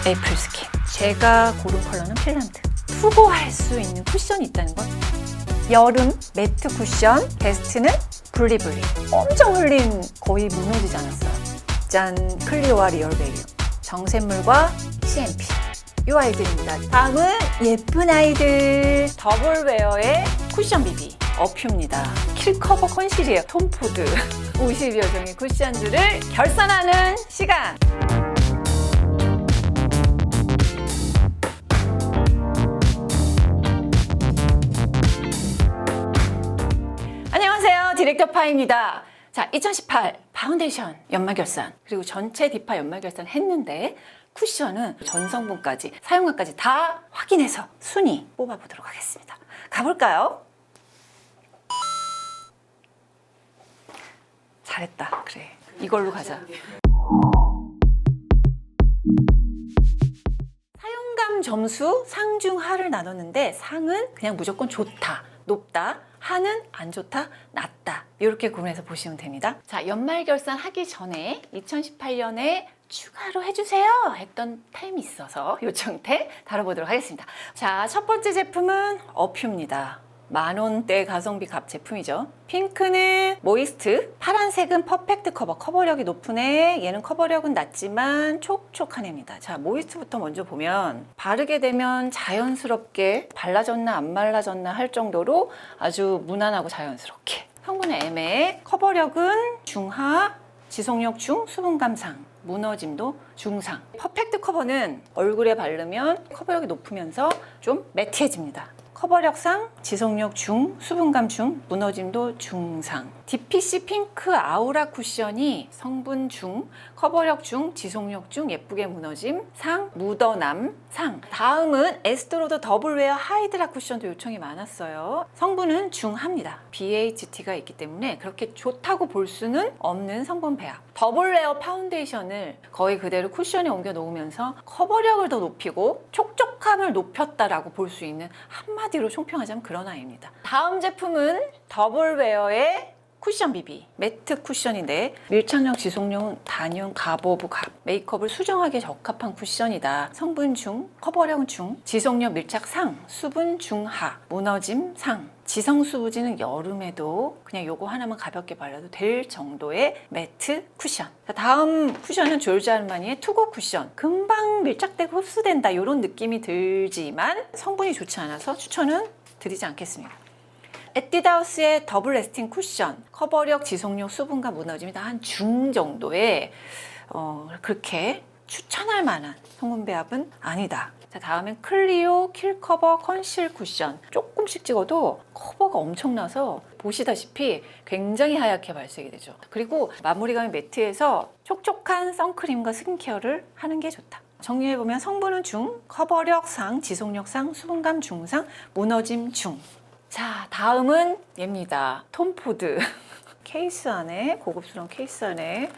메이플 스킨. 제가 고른 컬러는 핀란드. 투고할 수 있는 쿠션이 있다는 것. 여름 매트 쿠션 베스트는 블리블리. 엄청 흘린 거의 무너지지 않았어요. 짠, 클리오와 리얼베리오. 정샘물과 CMP. 이 아이들입니다. 다음은 예쁜 아이들. 더블웨어의 쿠션 비비. 어퓨입니다. 킬커버 컨실이에요. 톰포드. 50여 종의 쿠션들을 결산하는 시간. 안녕하세요. 디렉터 파입니다. 자, 2018 파운데이션 연말결산 그리고 전체 디파 연말결산 했는데 쿠션은 전 성분까지 사용량까지 다 확인해서 순위 뽑아보도록 하겠습니다. 가볼까요? 잘했다. 그래. 이걸로 가자. 사용감 점수 상중하를 나눴는데 상은 그냥 무조건 좋다, 높다, 하는 안 좋다, 낮다. 이렇게 구분해서 보시면 됩니다. 자, 연말결산 하기 전에 2018년에 추가로 해주세요 했던 템이 있어서 요청템 다뤄보도록 하겠습니다. 자, 첫 번째 제품은 어퓨입니다. 만원대 가성비 값 제품이죠. 핑크는 모이스트, 파란색은 퍼펙트 커버, 커버력이 높은 애. 얘는 커버력은 낮지만 촉촉한 애입니다. 자, 모이스트부터 먼저 보면 바르게 되면 자연스럽게 발라졌나 안 발라졌나 할 정도로 아주 무난하고 자연스럽게. 성분은 애매해. 커버력은 중하, 지속력 중, 수분감 상, 무너짐도 중상. 퍼펙트 커버는 얼굴에 바르면 커버력이 높으면서 좀 매트해집니다. 커버력상 지속력 중, 수분감 중, 무너짐도 중상. DPC 핑크 아우라 쿠션이 성분 중, 커버력 중, 지속력 중, 예쁘게 무너짐 상, 묻어남 상. 다음은 에스트로더 더블웨어 하이드라 쿠션도 요청이 많았어요. 성분은 중합니다. BHT가 있기 때문에 그렇게 좋다고 볼 수는 없는 성분 배합. 더블웨어 파운데이션을 거의 그대로 쿠션에 옮겨 놓으면서 커버력을 더 높이고 촉촉함을 높였다라고 볼 수 있는 한마디로 총평하자면 그런 아이입니다. 다음 제품은 더블웨어의 쿠션 비비 매트 쿠션인데 밀착력, 지속력은 단연 갑 오브 갑. 메이크업을 수정하기에 적합한 쿠션이다. 성분 중, 커버력은 중, 지속력 밀착 상, 수분 중하, 무너짐 상. 지성수부지는 여름에도 그냥 요거 하나만 가볍게 발라도 될 정도의 매트 쿠션. 자, 다음 쿠션은 졸지 알마니의 투고 쿠션. 금방 밀착되고 흡수된다 이런 느낌이 들지만 성분이 좋지 않아서 추천은 드리지 않겠습니다. 에뛰드하우스의 더블 레스팅 쿠션. 커버력, 지속력, 수분감, 무너짐이 다 한 중 정도의 그렇게 추천할 만한 성분 배합은 아니다. 자, 다음엔 클리오 킬커버 컨실 쿠션. 조금씩 찍어도 커버가 엄청나서 보시다시피 굉장히 하얗게 발색이 되죠. 그리고 마무리감이 매트해서 촉촉한 선크림과 스킨케어를 하는 게 좋다. 정리해보면 성분은 중, 커버력 상, 지속력 상, 수분감 중상, 무너짐 중. 자, 다음은 얘입니다. 톰포드. 케이스 안에, 고급스러운 케이스 안에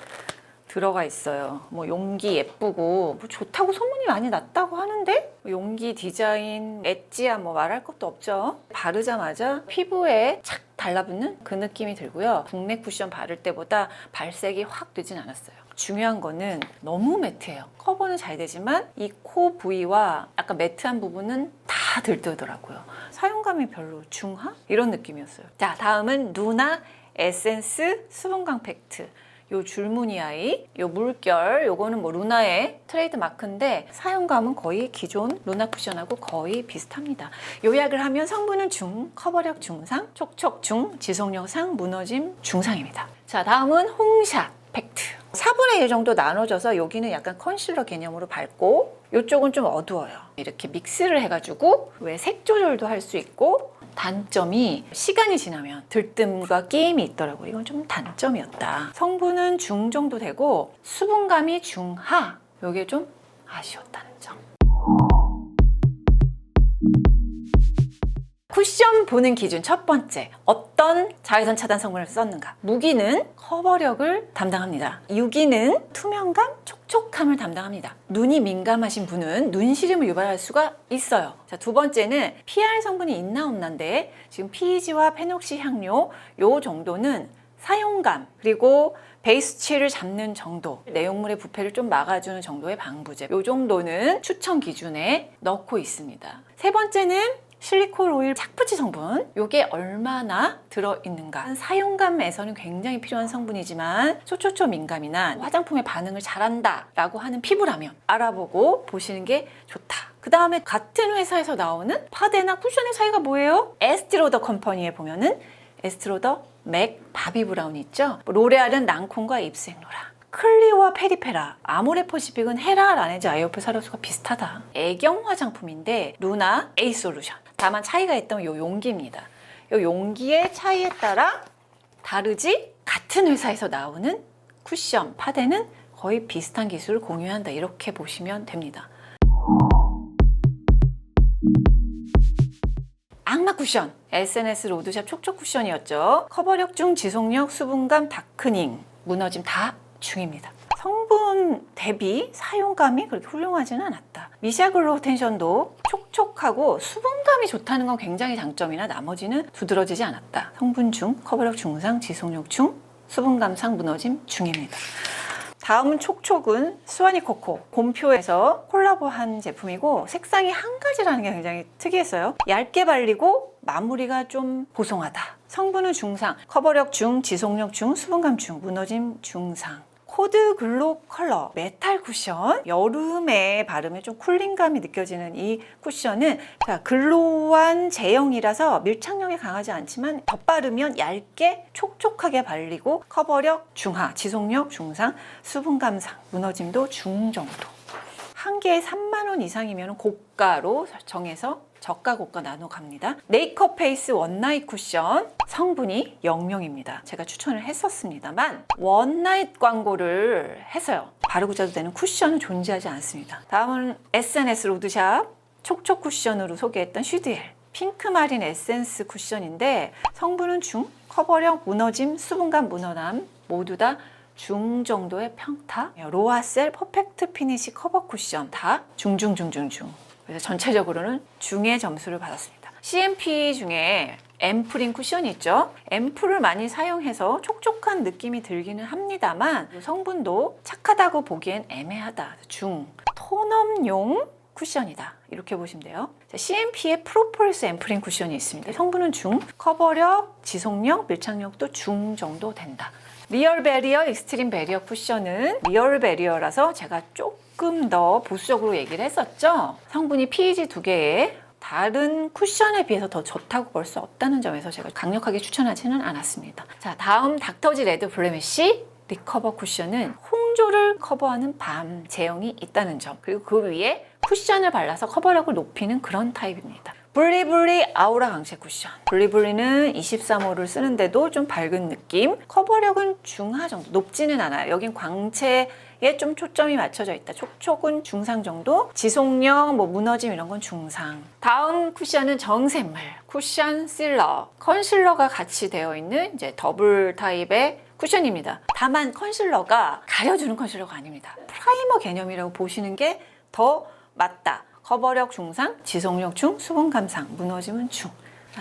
들어가 있어요. 뭐 용기 예쁘고 뭐 좋다고 소문이 많이 났다고 하는데 용기 디자인 엣지야 뭐 말할 것도 없죠. 바르자마자 피부에 착 달라붙는 그 느낌이 들고요. 국내 쿠션 바를 때보다 발색이 확 되진 않았어요. 중요한 거는 너무 매트해요. 커버는 잘 되지만 이 코 부위와 약간 매트한 부분은 다 들뜨더라고요. 사용감이 별로 중하? 이런 느낌이었어요. 자, 다음은 루나 에센스 수분광 팩트. 요 줄무늬 아이, 요 물결, 요거는 뭐 루나의 트레이드 마크인데 사용감은 거의 기존 루나 쿠션하고 거의 비슷합니다. 요약을 하면 성분은 중, 커버력 중상, 촉촉 중, 지속력 상, 무너짐 중상입니다. 자, 다음은 홍샷 팩트. 4분의 1 정도 나눠져서 여기는 약간 컨실러 개념으로 밝고 이쪽은 좀 어두워요. 이렇게 믹스를 해가지고 왜 색 조절도 할 수 있고 단점이 시간이 지나면 들뜸과 끼임이 있더라고요. 이건 좀 단점이었다. 성분은 중 정도 되고 수분감이 중하. 이게 좀 아쉬웠다는 점. 쿠션 보는 기준 첫 번째, 어떤 자외선 차단 성분을 썼는가. 무기는 커버력을 담당합니다. 유기는 투명감, 촉촉함을 담당합니다. 눈이 민감하신 분은 눈시림을 유발할 수가 있어요. 자, 두 번째는 PR 성분이 있나 없나인데 지금 PEG와 페녹시 향료 요 정도는 사용감 그리고 베이스 칠을 잡는 정도, 내용물의 부패를 좀 막아주는 정도의 방부제, 이 정도는 추천 기준에 넣고 있습니다. 세 번째는 실리콘 오일 착붙이 성분, 이게 얼마나 들어있는가. 사용감에서는 굉장히 필요한 성분이지만 초초초 민감이나 화장품의 반응을 잘한다 라고 하는 피부라면 알아보고 보시는 게 좋다. 그 다음에 같은 회사에서 나오는 파데나 쿠션의 차이가 뭐예요? 에스티로더 컴퍼니에 보면은 에스티로더 맥 바비 브라운 있죠? 로레알은 랑콤과 입생로라, 클리오와 페리페라, 아모레퍼시픽은 헤라, 라네즈, 아이오프, 사료수가 비슷하다. 애경 화장품인데 루나, 에이솔루션. 다만 차이가 있던 요 용기입니다. 요 용기의 차이에 따라 다르지, 같은 회사에서 나오는 쿠션, 파데는 거의 비슷한 기술을 공유한다. 이렇게 보시면 됩니다. 악마 쿠션, SNS 로드샵 촉촉 쿠션이었죠. 커버력 중 지속력, 수분감, 다크닝, 무너짐 다 중입니다. 성분 대비 사용감이 그렇게 훌륭하지는 않았다. 미샤 글로우 텐션도 촉촉하고 수분감이 좋다는 건 굉장히 장점이나 나머지는 두드러지지 않았다. 성분 중, 커버력 중상, 지속력 중, 수분감 상, 무너짐 중입니다. 다음은 촉촉은 스와니 코코, 곰표에서 콜라보한 제품이고 색상이 한 가지라는 게 굉장히 특이했어요. 얇게 발리고 마무리가 좀 보송하다. 성분은 중상, 커버력 중, 지속력 중, 수분감 중, 무너짐 중상. 코드 글로 컬러 메탈 쿠션, 여름에 바르면 좀 쿨링감이 느껴지는 이 쿠션은 글로우한 제형이라서 밀착력이 강하지 않지만 덧바르면 얇게 촉촉하게 발리고 커버력 중하, 지속력 중상, 수분감 상, 무너짐도 중 정도. 한 개에 3만 원 이상이면 고가로 정해서 저가 고가 나눠 갑니다. 네이커 페이스 원나잇 쿠션, 성분이 0명입니다. 제가 추천을 했었습니다만 원나잇 광고를 해서요. 바르고 자도 되는 쿠션은 존재하지 않습니다. 다음은 SNS 로드샵 촉촉 쿠션으로 소개했던 슈드엘 핑크마린 에센스 쿠션인데 성분은 중, 커버력, 무너짐, 수분감, 무너남 모두 다 중 정도의 평타. 로아셀 퍼펙트 피니시 커버 쿠션 다 중중중중중. 그래서 전체적으로는 중의 점수를 받았습니다. CMP 중에 앰플인 쿠션이 있죠. 앰플을 많이 사용해서 촉촉한 느낌이 들기는 합니다만 성분도 착하다고 보기엔 애매하다. 중, 톤업용 쿠션이다. 이렇게 보시면 돼요. CMP의 프로폴리스 앰플인 쿠션이 있습니다. 성분은 중, 커버력, 지속력, 밀착력도 중 정도 된다. 리얼 베리어 익스트림 베리어 쿠션은 리얼 베리어라서 제가 조금 더 보수적으로 얘기를 했었죠. 성분이 PEG 2개에 다른 쿠션에 비해서 더 좋다고 볼 수 없다는 점에서 제가 강력하게 추천하지는 않았습니다. 자, 다음 닥터지 레드 블레미쉬 리커버 쿠션은 홍조를 커버하는 밤 제형이 있다는 점, 그리고 그 위에 쿠션을 발라서 커버력을 높이는 그런 타입입니다. 블리블리 아우라 강체 쿠션. 블리블리는 23호를 쓰는데도 좀 밝은 느낌. 커버력은 중하 정도, 높지는 않아요. 여긴 광채에 좀 초점이 맞춰져 있다. 촉촉은 중상 정도, 지속력, 무너짐 이런 건 중상. 다음 쿠션은 정샘물 쿠션 실러. 컨실러가 같이 되어 있는 이제 더블 타입의 쿠션입니다. 다만 컨실러가 가려주는 컨실러가 아닙니다. 프라이머 개념이라고 보시는 게 더 맞다. 커버력 중상, 지속력 중, 수분감 상, 무너짐은 중.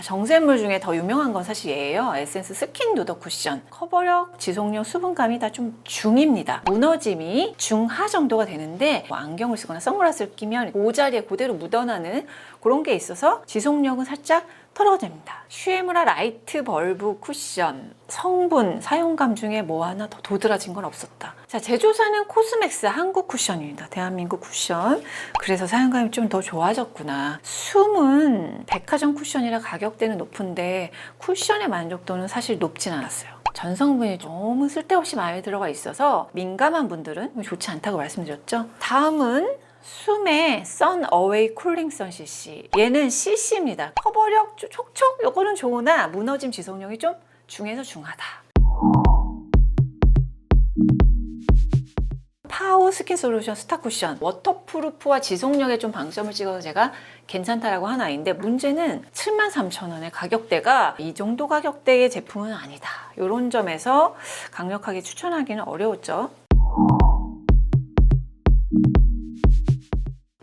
정샘물 중에 더 유명한 건 사실 얘예요. 에센스 스킨 누더 쿠션. 커버력, 지속력, 수분감이 다 좀 중입니다. 무너짐이 중하 정도가 되는데 안경을 쓰거나 선글라스를 끼면 그 자리에 그대로 묻어나는 그런 게 있어서 지속력은 살짝 떨어집니다. 슈에무라 라이트 벌브 쿠션. 성분, 사용감 중에 뭐 하나 더 도드라진 건 없었다. 자, 제조사는 코스맥스 한국 쿠션입니다. 대한민국 쿠션. 그래서 사용감이 좀 더 좋아졌구나. 숨은 백화점 쿠션이라 가격대는 높은데 쿠션의 만족도는 사실 높진 않았어요. 전성분이 너무 쓸데없이 많이 들어가 있어서 민감한 분들은 좋지 않다고 말씀드렸죠. 다음은 숨의 선 어웨이 쿨링 선 CC. 얘는 CC입니다. 커버력 촉촉 요거는 좋으나 무너짐 지속력이 좀 중에서 중하다. 파워 스킨 솔루션 스타 쿠션. 워터프루프와 지속력에 좀 방점을 찍어서 제가 괜찮다라고 한 아이인데 문제는 73,000원의 가격대가 이 정도 가격대의 제품은 아니다. 이런 점에서 강력하게 추천하기는 어려웠죠.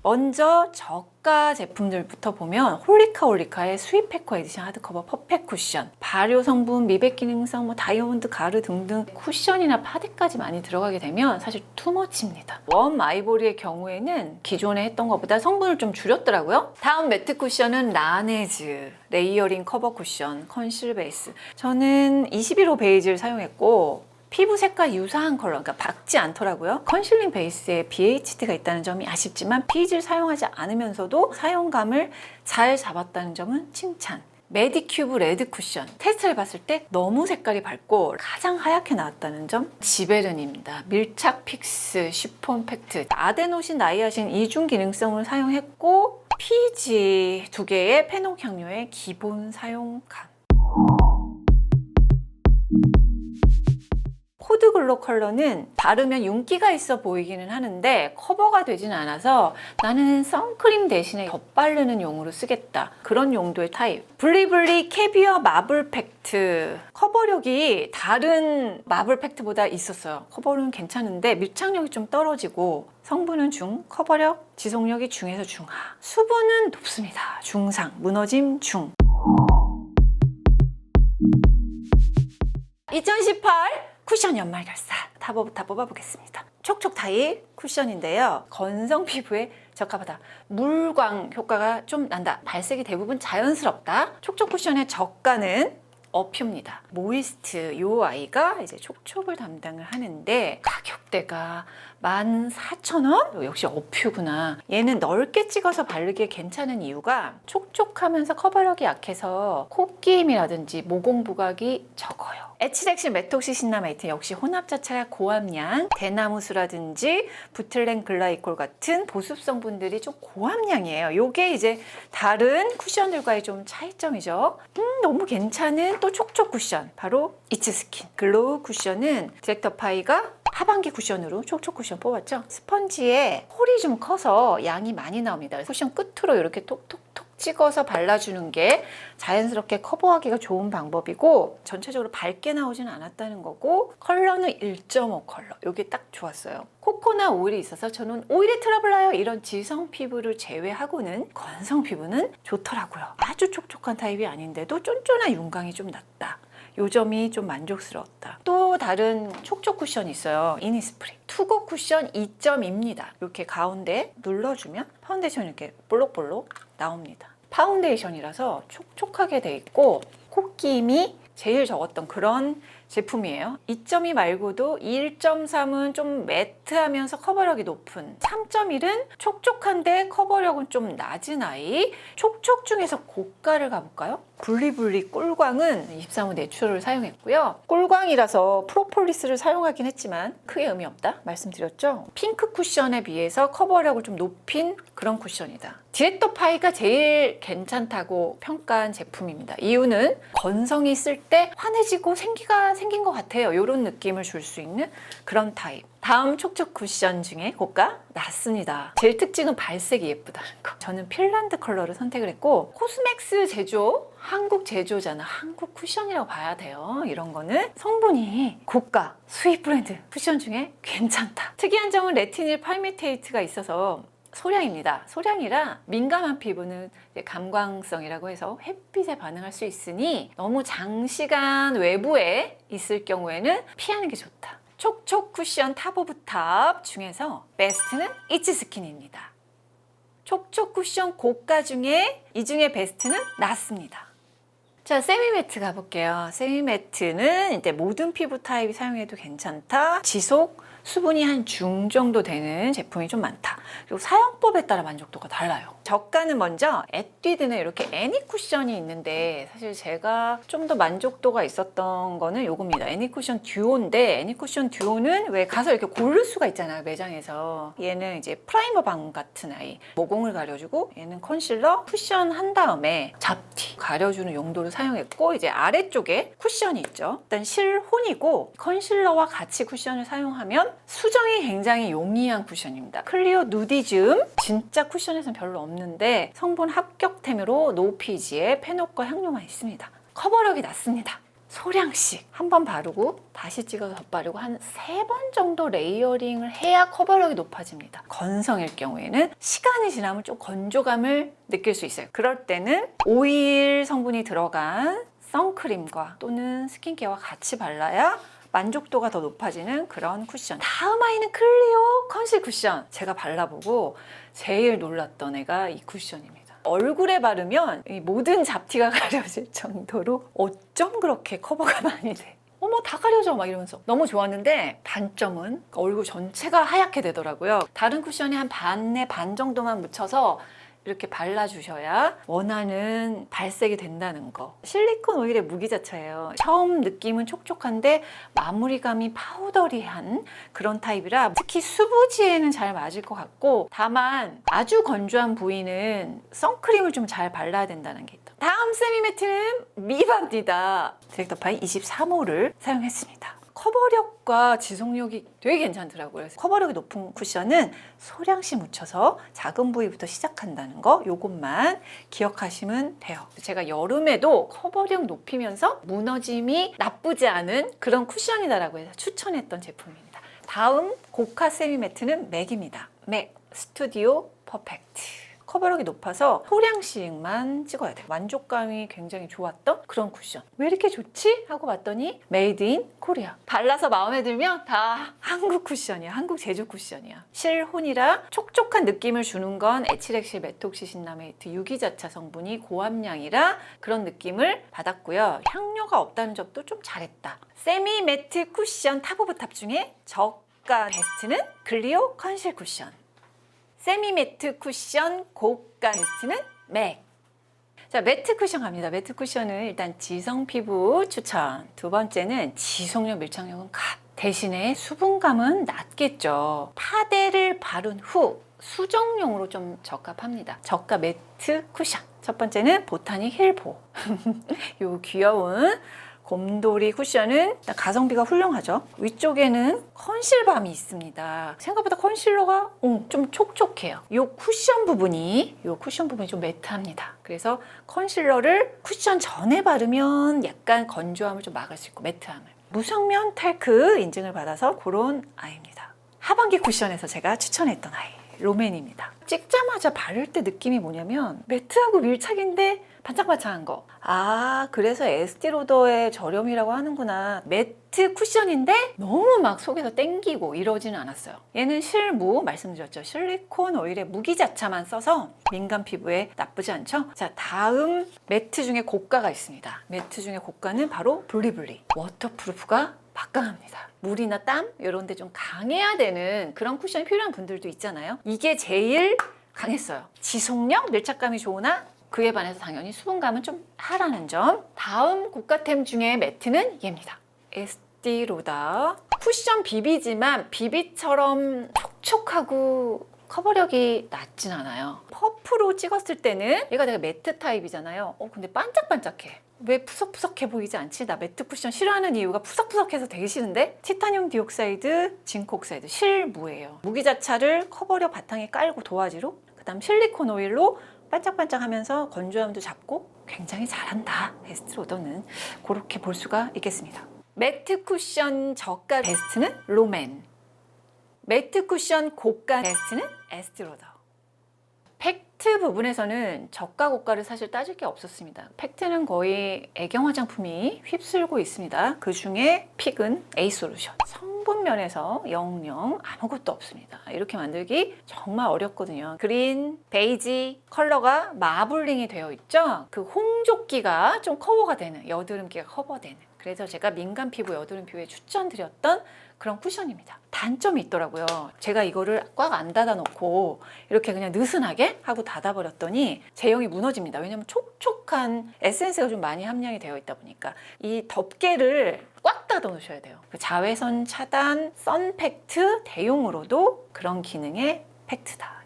먼저 저가 제품들부터 보면 홀리카의 스윗 패커 에디션 하드커버 퍼펙트 쿠션, 발효 성분, 미백 기능성, 다이아몬드 가루 등등 쿠션이나 파데까지 많이 들어가게 되면 사실 투머치입니다. 웜 아이보리의 경우에는 기존에 했던 것보다 성분을 좀 줄였더라고요. 다음 매트 쿠션은 라네즈 레이어링 커버 쿠션 컨실 베이스. 저는 21호 베이지를 사용했고 피부 색깔 유사한 컬러, 그러니까 밝지 않더라고요. 컨실링 베이스에 BHT가 있다는 점이 아쉽지만 피지를 사용하지 않으면서도 사용감을 잘 잡았다는 점은 칭찬. 메디큐브 레드 쿠션 테스트를 해봤을 때 너무 색깔이 밝고 가장 하얗게 나왔다는 점. 지베른입니다. 밀착 픽스 쉬폰 팩트 아데노신 나이아신 이중 기능성을 사용했고 피지 2개의 페녹 향료의 기본 사용감. 코드 글로 컬러는 바르면 윤기가 있어 보이기는 하는데 커버가 되지는 않아서 나는 선크림 대신에 덧바르는 용으로 쓰겠다, 그런 용도의 타입. 블리블리 캐비어 마블 팩트 커버력이 다른 마블 팩트보다 있었어요. 커버는 괜찮은데 밀착력이 좀 떨어지고 성분은 중, 커버력, 지속력이 중에서 중하, 수분은 높습니다. 중상, 무너짐 중. 2018 쿠션 연말결산 탑오브 탑 뽑아보겠습니다. 촉촉 타입 쿠션인데요. 건성 피부에 적합하다. 물광 효과가 좀 난다. 발색이 대부분 자연스럽다. 촉촉 쿠션의 저가는 어퓨입니다. 모이스트 요 아이가 이제 촉촉을 담당을 하는데 가격대가 14,000원? 역시 어퓨구나. 얘는 넓게 찍어서 바르기에 괜찮은 이유가 촉촉하면서 커버력이 약해서 콧기임이라든지 모공 부각이 적어요. 에치렉실 메톡시 신라메이트 역시 혼합자체가 고함량, 대나무수라든지 부틀렌 글라이콜 같은 보습 성분들이 좀 고함량이에요. 요게 이제 다른 쿠션들과의 좀 차이점이죠. 너무 괜찮은 또 촉촉 쿠션, 바로 이츠스킨 글로우 쿠션은 디렉터 파이가 하반기 쿠션으로 촉촉 쿠션 뽑았죠. 스펀지에 홀이 좀 커서 양이 많이 나옵니다. 쿠션 끝으로 이렇게 톡톡톡 찍어서 발라주는 게 자연스럽게 커버하기가 좋은 방법이고, 전체적으로 밝게 나오지는 않았다는 거고, 컬러는 1.5 컬러. 이게 딱 좋았어요. 코코넛 오일이 있어서 저는 오일에 트러블 나요 이런 지성 피부를 제외하고는 건성 피부는 좋더라고요. 아주 촉촉한 타입이 아닌데도 쫀쫀한 윤광이 좀 났다. 요 점이 좀 만족스러웠다. 또 다른 촉촉 쿠션이 있어요. 이니스프리 투고 쿠션 2.2입니다. 이렇게 가운데 눌러주면 파운데이션이 이렇게 볼록볼록 나옵니다. 파운데이션이라서 촉촉하게 돼 있고 콧기임이 제일 적었던 그런 제품이에요. 2.2 말고도 1.3은 좀 매트하면서 커버력이 높은, 3.1은 촉촉한데 커버력은 좀 낮은 아이. 촉촉 중에서 고가를 가볼까요? 블리블리 꿀광은 23호 내추럴을 사용했고요. 꿀광이라서 프로폴리스를 사용하긴 했지만 크게 의미 없다 말씀드렸죠. 핑크 쿠션에 비해서 커버력을 좀 높인 그런 쿠션이다. 디렉터 파이가 제일 괜찮다고 평가한 제품입니다. 이유는 건성이 있을 때 환해지고 생기가 생긴 것 같아요. 이런 느낌을 줄 수 있는 그런 타입. 다음 촉촉 쿠션 중에 고가 낮습니다. 제일 특징은 발색이 예쁘다는 거. 저는 핀란드 컬러를 선택을 했고, 코스맥스 제조, 한국 제조잖아. 한국 쿠션이라고 봐야 돼요. 이런 거는 성분이 고가 수입 브랜드 쿠션 중에 괜찮다. 특이한 점은 레티닐 팔미테이트가 있어서 소량입니다. 소량이라 민감한 피부는 감광성이라고 해서 햇빛에 반응할 수 있으니 너무 장시간 외부에 있을 경우에는 피하는 게 좋다. 촉촉 쿠션 탑 오브 탑 중에서 베스트는 이츠스킨입니다. 촉촉 쿠션 고가 중에 이 중에 베스트는 낮습니다. 자, 세미매트 가볼게요. 세미매트는 이제 모든 피부 타입이 사용해도 괜찮다. 지속 수분이 한 중 정도 되는 제품이 좀 많다. 그리고 사용법에 따라 만족도가 달라요. 저가는 먼저 에뛰드는 이렇게 애니 쿠션이 있는데, 사실 제가 좀 더 만족도가 있었던 거는 요겁니다. 애니 쿠션 듀오인데, 애니 쿠션 듀오는 왜 가서 이렇게 고를 수가 있잖아요, 매장에서. 얘는 이제 프라이머 방 같은 아이, 모공을 가려주고, 얘는 컨실러 쿠션 한 다음에 잡티 가려주는 용도로 사용했고, 이제 아래쪽에 쿠션이 있죠. 일단 실혼이고 컨실러와 같이 쿠션을 사용하면 수정이 굉장히 용이한 쿠션입니다. 클리오 누디즘, 진짜 쿠션에서는 별로 없는데 성분 합격템으로 노피지에 페녹과 향료만 있습니다. 커버력이 낮습니다. 소량씩 한 번 바르고 다시 찍어서 덧바르고 한 3번 정도 레이어링을 해야 커버력이 높아집니다. 건성일 경우에는 시간이 지나면 좀 건조감을 느낄 수 있어요. 그럴 때는 오일 성분이 들어간 선크림과 또는 스킨케어와 같이 발라야 만족도가 더 높아지는 그런 쿠션. 다음 아이는 클리오 컨실 쿠션. 제가 발라보고 제일 놀랐던 애가 이 쿠션입니다. 얼굴에 바르면 이 모든 잡티가 가려질 정도로 어쩜 그렇게 커버가 많이 돼. 어머 다 가려져 막 이러면서 너무 좋았는데 단점은 얼굴 전체가 하얗게 되더라고요. 다른 쿠션이 한 반에 반 정도만 묻혀서 이렇게 발라주셔야 원하는 발색이 된다는 거. 실리콘 오일의 무기자차예요. 처음 느낌은 촉촉한데 마무리감이 파우더리한 그런 타입이라 특히 수부지에는 잘 맞을 것 같고, 다만 아주 건조한 부위는 선크림을 좀 잘 발라야 된다는 게 있다. 다음 세미매트는 미바입니다. 디렉터 파이 23호를 사용했습니다. 커버력과 지속력이 되게 괜찮더라고요. 그래서 커버력이 높은 쿠션은 소량씩 묻혀서 작은 부위부터 시작한다는 거, 요것만 기억하시면 돼요. 제가 여름에도 커버력 높이면서 무너짐이 나쁘지 않은 그런 쿠션이다라고 해서 추천했던 제품입니다. 다음 고가 세미매트는 맥입니다. 맥 스튜디오 퍼펙트. 커버력이 높아서 소량씩만 찍어야 돼요. 만족감이 굉장히 좋았던 그런 쿠션. 왜 이렇게 좋지? 하고 봤더니 메이드 인 코리아. 발라서 마음에 들면 다 한국 쿠션이야. 한국 제조 쿠션이야. 실혼이라 촉촉한 느낌을 주는 건 에틸엑실 메톡시신나메이트 유기자차 성분이 고함량이라 그런 느낌을 받았고요. 향료가 없다는 점도 좀 잘했다. 세미 매트 쿠션 탑 오브 탑 중에 저가 베스트는 클리오 컨실 쿠션. 세미 매트 쿠션 고가 베스트는 맥. 자, 매트 쿠션 갑니다. 매트 쿠션은 일단 지성 피부 추천. 두 번째는 지속력, 밀착력은 갓. 대신에 수분감은 낮겠죠. 파데를 바른 후 수정용으로 좀 적합합니다. 저가 매트 쿠션. 첫 번째는 보타닉 힐보. 요 귀여운 곰돌이 쿠션은 가성비가 훌륭하죠. 위쪽에는 컨실밤이 있습니다. 생각보다 컨실러가 좀 촉촉해요. 이 쿠션 부분이 좀 매트합니다. 그래서 컨실러를 쿠션 전에 바르면 약간 건조함을 좀 막을 수 있고 매트함을. 무성면 탈크 인증을 받아서 그런 아이입니다. 하반기 쿠션에서 제가 추천했던 아이 롬앤입니다. 찍자마자 바를 때 느낌이 뭐냐면 매트하고 밀착인데 반짝반짝한 거. 아, 그래서 에스티로더의 저렴이라고 하는구나. 매트 쿠션인데 너무 막 속에서 땡기고 이러지는 않았어요. 얘는 실무 말씀드렸죠. 실리콘 오일의 무기자차만 써서 민감 피부에 나쁘지 않죠. 자, 다음 매트 중에 고가가 있습니다. 매트 중에 고가는 바로 블리블리. 워터프루프가 막강합니다. 물이나 땀 이런 데 좀 강해야 되는 그런 쿠션이 필요한 분들도 있잖아요. 이게 제일 강했어요. 지속력, 밀착감이 좋으나 그에 반해서 당연히 수분감은 좀 하라는 점. 다음 고가템 중에 매트는 얘입니다. 에스티로다. 쿠션 비비지만 비비처럼 촉촉하고 커버력이 낮진 않아요. 퍼프로 찍었을 때는 얘가 내가 매트 타입이잖아요. 근데 반짝반짝해. 왜 푸석푸석해 보이지 않지? 나 매트 쿠션 싫어하는 이유가 푸석푸석해서 되게 싫은데 티타늄 디옥사이드, 징크 옥사이드 실무예요. 무기자차를 커버력 바탕에 깔고 도화지로 그 다음 실리콘 오일로 반짝반짝하면서 건조함도 잡고 굉장히 잘한다. 에스티로더는 그렇게 볼 수가 있겠습니다. 매트 쿠션 저가 베스트는 롬앤. 매트 쿠션 고가 베스트는 에스티로더. 팩트 부분에서는 저가 고가를 사실 따질 게 없었습니다. 팩트는 거의 애경 화장품이 휩쓸고 있습니다. 그 중에 픽은 에이솔루션. 성분 면에서 영영 아무것도 없습니다. 이렇게 만들기 정말 어렵거든요. 그린, 베이지 컬러가 마블링이 되어 있죠. 그 홍조끼가 좀 커버가 되는, 여드름기가 커버되는. 그래서 제가 민감 피부, 여드름 피부에 추천드렸던 그런 쿠션입니다. 단점이 있더라고요. 제가 이거를 꽉 안 닫아놓고 이렇게 그냥 느슨하게 하고 닫아버렸더니 제형이 무너집니다. 왜냐면 촉촉한 에센스가 좀 많이 함량이 되어 있다 보니까 이 덮개를 꽉 닫아 놓으셔야 돼요. 그 자외선 차단, 선팩트 대용으로도 그런 기능의 팩트다.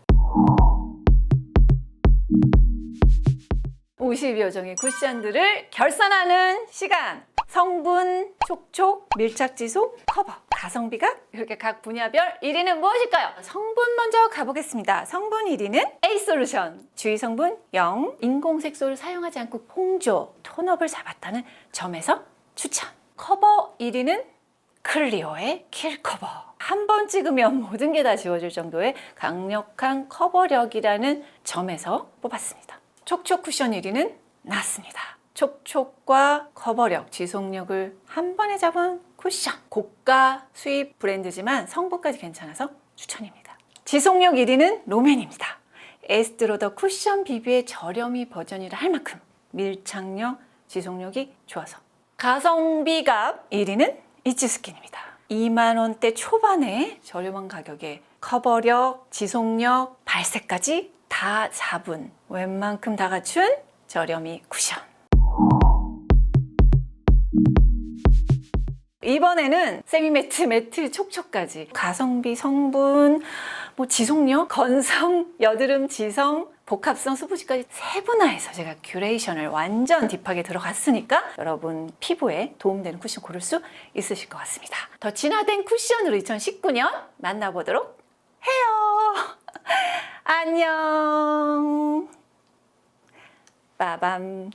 52여 종의 쿠션들을 결산하는 시간. 성분, 촉촉, 밀착 지속, 커버, 가성비가 이렇게 각 분야별 1위는 무엇일까요? 성분 먼저 가보겠습니다. 성분 1위는 에이솔루션. 주의 성분 0, 인공 색소를 사용하지 않고 홍조, 톤업을 잡았다는 점에서 추천. 커버 1위는 클리오의 킬 커버. 한 번 찍으면 모든 게 다 지워질 정도의 강력한 커버력이라는 점에서 뽑았습니다. 촉촉 쿠션 1위는 나왔습니다. 촉촉과 커버력, 지속력을 한 번에 잡은 쿠션. 고가 수입 브랜드지만 성분까지 괜찮아서 추천입니다. 지속력 1위는 롬앤입니다. 에스트로더 쿠션 비비의 저렴이 버전이라 할 만큼 밀착력, 지속력이 좋아서. 가성비값 1위는 이츠스킨입니다. 2만 원대 초반에 저렴한 가격에 커버력, 지속력, 발색까지 다 잡은 웬만큼 다 갖춘 저렴이 쿠션. 이번에는 세미매트, 매트, 촉촉까지 가성비, 성분, 지속력, 건성, 여드름, 지성, 복합성, 수부지까지 세분화해서 제가 큐레이션을 완전 딥하게 들어갔으니까 여러분 피부에 도움되는 쿠션 고를 수 있으실 것 같습니다. 더 진화된 쿠션으로 2019년 만나보도록 해요. 안녕. 빠밤.